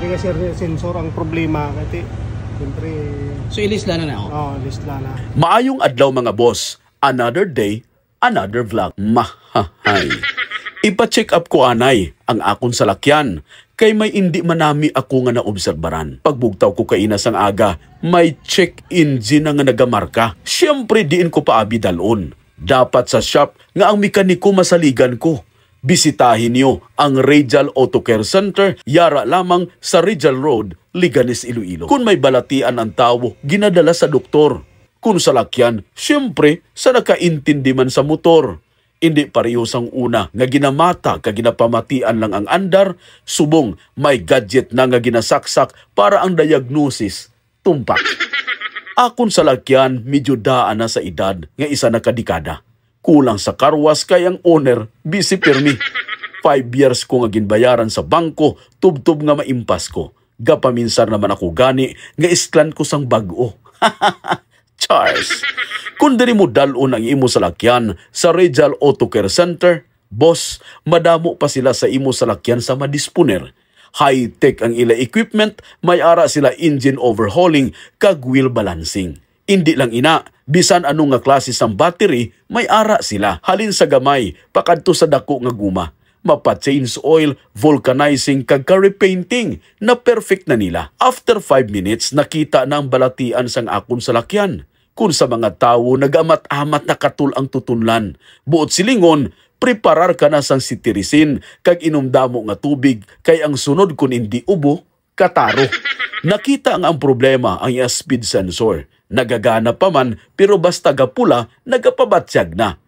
Pwede ka sir, sensor ang problema kasi siyempre. So ilisla na ako? Oo, ilisla na. Maayong adlaw mga boss. Another day, another vlog. Mahahay. Ipa-check up ko anay ang akon salakyan. Kay may hindi manami ako nga naobserbaran. Pagbugtaw ko kaina sang aga, may check engine nga nagamarka. Siyempre diin ko pa abi dalon. Dapat sa shop nga ang mekaniko masaligan ko. Bisitahin niyo ang Radial Auto Care Center, yara lamang sa Rizal Road, Liganes, Iloilo. Kung may balatian ang tao, ginadala sa doktor. Kung salakyan, siyempre sa nakaintindi man sa motor. Hindi parehos ang una nga ginamata ka ginapamatian lang ang andar, subong may gadget na nga ginasaksak para ang diagnosis tumpak. Akon salakyan medyo daan na sa edad nga isa na kadikada. Kulang sa karwas kay ang owner busy permi. 5 years ko nga ginbayaran sa bangko, tubtob nga maimpas ko. Gapaminsan naman ako gani nga isklan ko sang bag-o. Charles. Kung diri mo dalon ang imo salakyan sa Radial Auto Care Center, boss, madamo pa sila sa imo salakyan sa madisponer. High-tech ang ila equipment, may ara sila engine overhauling kag wheel balancing. Hindi lang ina, bisan anong nga klase sang battery, may ara sila. Halin sa gamay, pakadto sa dako nga guma. Mapa-change oil, vulcanizing kag ka-repainting na perfect na nila. After 5 minutes, nakita na ang balatian sang akon salakyan. Kung sa mga tao, nagamat-amat na katul ang tutunlan. Buot silingon, preparar ka na sang sitirisin, kag inumdamo nga tubig, kay ang sunod kung hindi ubo, kataro. Nakita ang problema ang iya speed sensor. Nagagana pa man, pero basta gapula, nagapabatsyag na.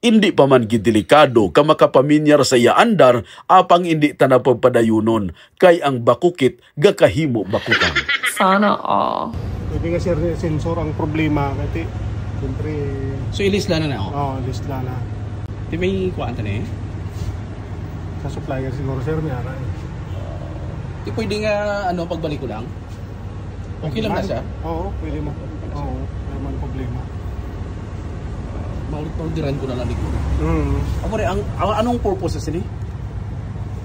Hindi pa man gidelikado ka makapaminyar sa iya andar, apang hindi tanapagpadayunon, kay ang bakukit gakahimo bakukan. Sana all. Pwede ka sir, sensor ang problema kasi siyempre. So ilisla na ako? Oo, ilisla na. Di may kuwanta na eh? Sa supplier siguro sir, may ara eh. Di pwede nga pagbalik ko lang? Okay lang na siya? Oo, pwede mo. Oo, may man problema. Mauldiran ko na lang dito. Amo rin, anong purpose sila?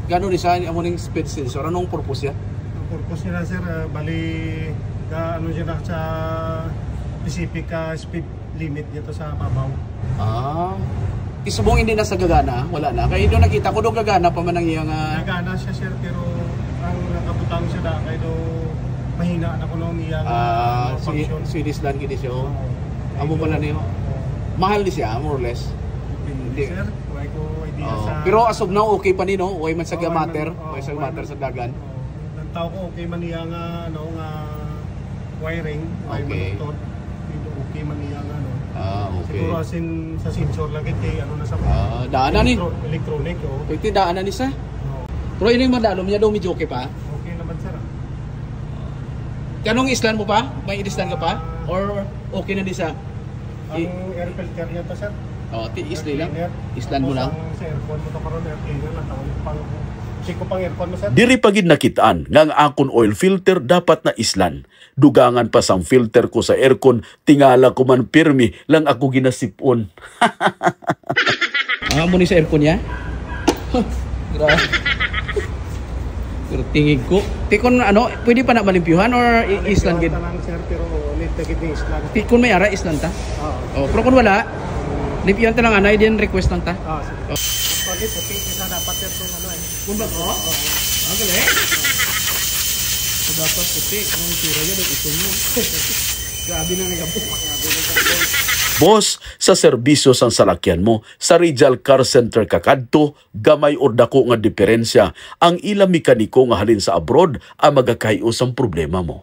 Gano'n design, amo rin speed sensor, anong purpose yan? Ang purpose nila sir, bali ano dyan na sa specific speed limit dito sa mabaw. Isubong hindi na sa gagana, wala na. Kaya doon nakita ko doon gagana pa man ang iyang... Gagana siya sir, pero ang nakabutang siya na, kaya doon mahina na ko nung iyang function. Swedish land gini siya. Amo pala niyo. Mahal di siya, more or less. Hindi sir, wala ko idea sa... Pero as of now, okay pa ni no? Way man sa gamater, way sa gamater sa dagan. Ang tao ko, okay man niya nga, wiring, okay. Okay man niya nga, okay. Siguro asin sa sensor lang kay na sa daanan ni electronic pwede daanan ni sa. Pero ini madalom niya daw medyo okay pa. Okay naman sir. Kanong islan mo pa? May islan ka pa? Or okay na di sa? Ang air filter niya to sir. Islan lang. Islan mo lang. Sa aircon mo to karon air cleaner lang pang check ko pang aircon mo sir. Diri pagid nakitaan nga ang akon oil filter dapat na islan. Dugangan pa sang filter ko sa aircon, tingala ko man pirmi lang ako ginasipon. Mo ni sa aircon niya? Grabe. Pero tingin ko. Tikon pwede pa na malimpyuhan or islan gid? Sir, pero need ta gid islan. Tikon may ara islan ta? Pero kung wala, limpyuhan ta lang din request lang ta. Pwede puti isa dapat yung Kung ba ko? Galing. Dapat puti. Ang tira niya ito mo. Grabe na nagabuk. Boss, sa serbisyo sang salakyan mo, sa Rizal Car Center kakadto, gamay or dako nga diferensya, ang ila mekaniko nga halin sa abroad ang magakayo sang problema mo.